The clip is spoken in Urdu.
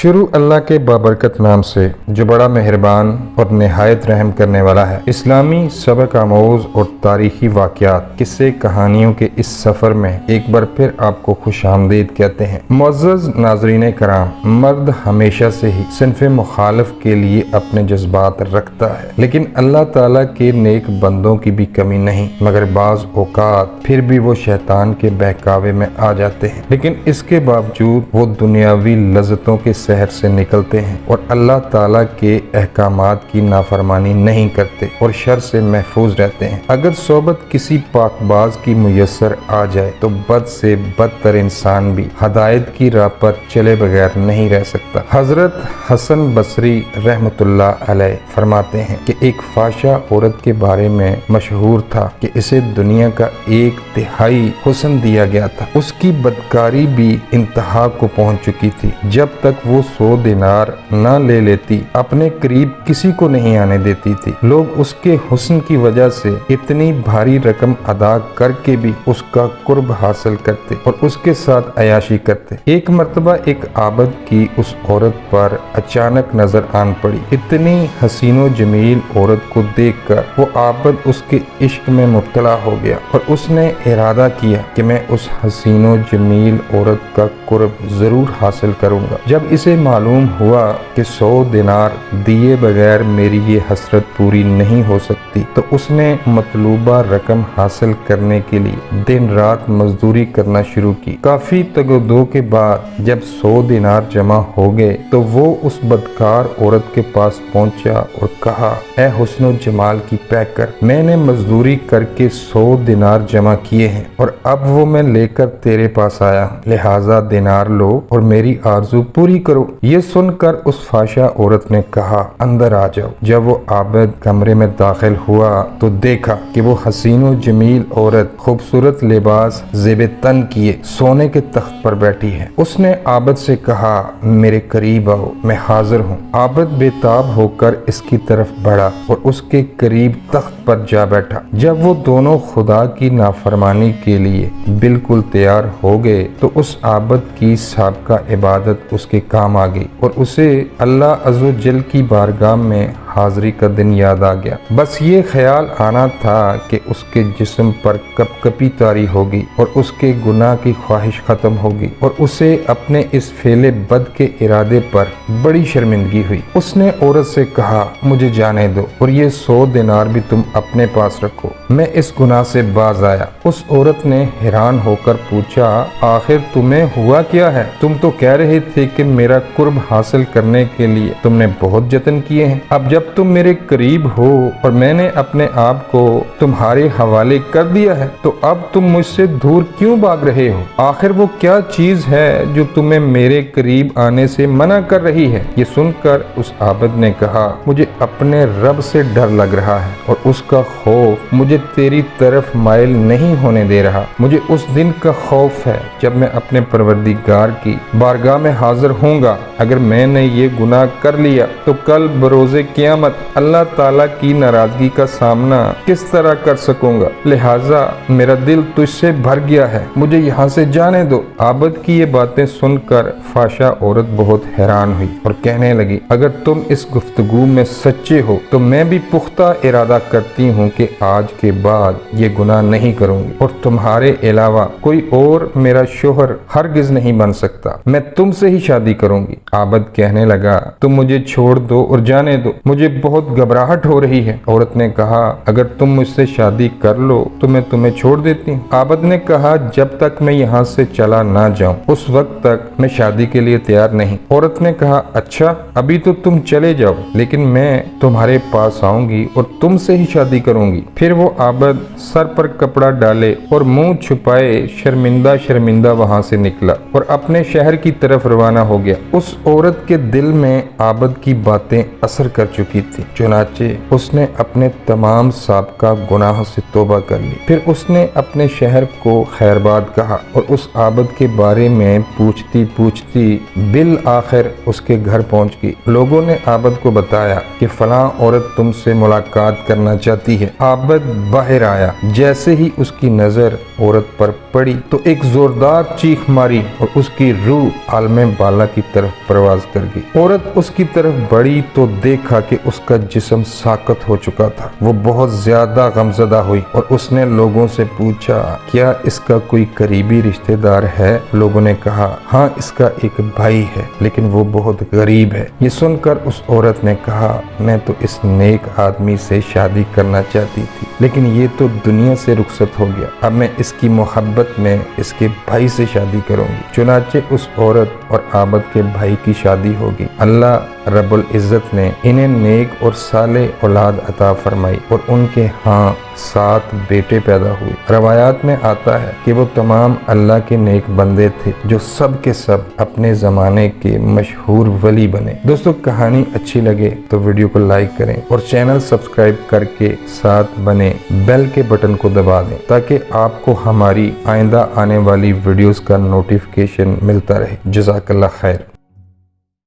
شروع اللہ کے بابرکت نام سے جو بڑا مہربان اور نہایت رحم کرنے والا ہے۔ اسلامی سبق آموز اور تاریخی واقعات قصے کہانیوں کے اس سفر میں ایک بار پھر آپ کو خوش آمدید کہتے ہیں۔ معزز ناظرین کرام، مرد ہمیشہ سے ہی صنف مخالف کے لیے اپنے جذبات رکھتا ہے، لیکن اللہ تعالیٰ کے نیک بندوں کی بھی کمی نہیں، مگر بعض اوقات پھر بھی وہ شیطان کے بہکاوے میں آ جاتے ہیں، لیکن اس کے باوجود وہ دنیاوی لذتوں کے سحر سے نکلتے ہیں اور اللہ تعالیٰ کے احکامات کی نافرمانی نہیں کرتے اور شر سے محفوظ رہتے ہیں۔ اگر صحبت کسی پاک باز کی میسر آ جائے تو بد سے بدتر انسان بھی ہدایت کی راہ پر چلے بغیر نہیں رہ سکتا۔ حضرت حسن بصری رحمت اللہ علیہ فرماتے ہیں کہ ایک فاشا عورت کے بارے میں مشہور تھا کہ اسے دنیا کا 1/3 حسن دیا گیا تھا۔ اس کی بدکاری بھی انتہا کو پہنچ چکی تھی۔ جب تک وہ 100 دینار نہ لے لیتی اپنے قریب کسی کو نہیں آنے دیتی تھی۔ لوگ اس کے حسن کی وجہ سے اتنی بھاری رقم ادا کر کے بھی اس کا قرب حاصل کرتے اور اس کے ساتھ عیاشی کرتے۔ ایک مرتبہ ایک عابد کی اس عورت پر اچانک نظر آن پڑی۔ اتنی حسین و جمیل عورت کو دیکھ کر وہ عابد اس کے عشق میں مبتلا ہو گیا اور اس نے ارادہ کیا کہ میں اس حسین و جمیل عورت کا قرب ضرور حاصل کروں گا۔ جب اسے معلوم ہوا کہ 100 دینار دیے بغیر میری یہ حسرت پوری نہیں ہو سکتی تو اس نے مطلوبہ رقم حاصل کرنے کے لیے دن رات مزدوری کرنا شروع کی۔ کافی تگ و دو کے بعد جب 100 دینار جمع ہو گئے تو وہ اس بدکار عورت کے پاس پہنچا اور کہا، اے حسن و جمال کی پیکر، میں نے مزدوری کر کے 100 دینار جمع کیے ہیں اور اب وہ میں لے کر تیرے پاس آیا ہوں، لہٰذا دینار لو اور میری آرزو پوری کرو۔ یہ سن کر اس فاشا عورت نے کہا، اندر آ جاؤ۔ جب وہ عابد کمرے میں داخل ہوا تو دیکھا کہ وہ حسین و جمیل عورت خوبصورت لباس زیب تن کیے سونے کے تخت پر بیٹھی ہے۔ اس نے عابد سے کہا، میرے قریب آؤ، میں حاضر ہوں۔ عابد بے تاب ہو کر اس کی طرف بڑھا اور اس کے قریب تخت پر جا بیٹھا۔ جب وہ دونوں خدا کی نافرمانی کے لیے بالکل تیار ہو گئے تو اس عابد کی سابقہ عبادت اس کے کام آ گئی اور اسے اللہ عز و جل کی بارگاہ میں حاضری کا دن یاد آ گیا۔ بس یہ خیال آنا تھا کہ اس کے جسم پر کپ کپی طاری ہوگی اور اس کے گناہ کی خواہش ختم ہوگی اور اسے اپنے اس فعل بد کے ارادے پر بڑی شرمندگی ہوئی۔ اس نے عورت سے کہا، مجھے جانے دو اور یہ 100 دینار بھی تم اپنے پاس رکھو، میں اس گناہ سے باز آیا۔ اس عورت نے حیران ہو کر پوچھا، آخر تمہیں ہوا کیا ہے؟ تم تو کہہ رہے تھے کہ میرا قرب حاصل کرنے کے لیے تم نے بہت جتن کیے ہیں، اب جب تم میرے قریب ہو اور میں نے اپنے آپ کو تمہارے حوالے کر دیا ہے تو اب تم مجھ سے دور کیوں بھاگ رہے ہو؟ آخر وہ کیا چیز ہے جو تمہیں میرے قریب آنے سے منع کر رہی ہے؟ یہ سن کر اس عابد نے کہا، مجھے اپنے رب سے ڈر لگ رہا ہے اور اس کا خوف مجھے تیری طرف مائل نہیں ہونے دے رہا۔ مجھے اس دن کا خوف ہے جب میں اپنے پروردگار کی بارگاہ میں حاضر ہوں گا۔ اگر میں نے یہ گناہ کر لیا تو کل بروز قیامت اللہ تعالیٰ کی ناراضگی کا سامنا کس طرح کر سکوں گا؟ لہٰذا میرا دل تجھ سے بھر گیا ہے، مجھے یہاں سے جانے دو۔ عابد کی یہ باتیں سن کر فاشا عورت بہت حیران ہوئی اور کہنے لگی، اگر تم اس گفتگو میں سچے ہو تو میں بھی پختہ ارادہ کرتی ہوں کہ آج کے بعد یہ گناہ نہیں کروں گی اور تمہارے علاوہ کوئی اور میرا شوہر ہرگز نہیں بن سکتا، میں تم سے ہی شادی کروں گی۔ عابد کہنے لگا، تم مجھے چھوڑ دو اور جانے دو، مجھے بہت گھبراہٹ ہو رہی ہے۔ عورت نے کہا، اگر تم مجھ سے شادی کر لو تو میں تمہیں چھوڑ دیتی ہوں۔ عابد نے کہا، جب تک میں یہاں سے چلا نہ جاؤں اس وقت تک میں شادی کے لیے تیار نہیں۔ عورت نے کہا، اچھا ابھی تو تم چلے جاؤ، لیکن میں تمہارے پاس آؤں گی اور تم سے ہی شادی کروں گی۔ پھر وہ عابد سر پر کپڑا ڈالے اور منہ چھپائے شرمندہ شرمندہ وہاں سے نکلا اور اپنے شہر کی طرف روانہ ہو گیا۔ اس عورت کے دل میں عابد کی باتیں اثر کر چکی چکی تھی، چنانچہ اس نے اپنے تمام سابقہ گناہوں سے توبہ کر لی۔ پھر اس نے اپنے شہر کو خیرباد کہا اور اس عابد کے بارے میں پوچھتی پوچھتی بالآخر اس کے گھر پہنچ گئی۔ لوگوں نے عابد کو بتایا کہ فلاں عورت تم سے ملاقات کرنا چاہتی ہے۔ عابد باہر آیا، جیسے ہی اس کی نظر عورت پر پڑی تو ایک زوردار چیخ ماری اور اس کی روح عالم بالا کی طرف پرواز کر گئی۔ عورت اس کی طرف بڑھی تو دیکھا کہ اس کا جسم ساقط ہو چکا تھا۔ وہ بہت زیادہ غمزدہ ہوئی اور اس نے لوگوں سے پوچھا کیا اس کا کوئی قریبی رشتہ دار ہے؟ لوگوں نے کہا ہاں اس کا ایک بھائی ہے لیکن وہ بہت غریب ہے۔ یہ سن کر اس عورت نے کہا میں تو اس نیک آدمی سے شادی کرنا چاہتی تھی لیکن یہ تو دنیا سے رخصت ہو گیا، اب میں اس کی محبت میں اس کے بھائی سے شادی کروں گی۔ چنانچہ اس عورت اور عابد کے بھائی کی شادی ہو گئی۔ اللہ رب العزت نے انہیں نیک اور صالح اولاد عطا فرمائی اور ان کے ہاں 7 بیٹے پیدا ہوئے۔ روایات میں آتا ہے کہ وہ تمام اللہ کے نیک بندے تھے جو سب کے سب اپنے زمانے کے مشہور ولی بنے۔ دوستو کہانی اچھی لگے تو ویڈیو کو لائک کریں اور چینل سبسکرائب کر کے ساتھ بنے بیل کے بٹن کو دبا دیں تاکہ آپ کو ہماری آئندہ آنے والی ویڈیوز کا نوٹیفیکیشن ملتا رہے۔ جزاک اللہ خیر۔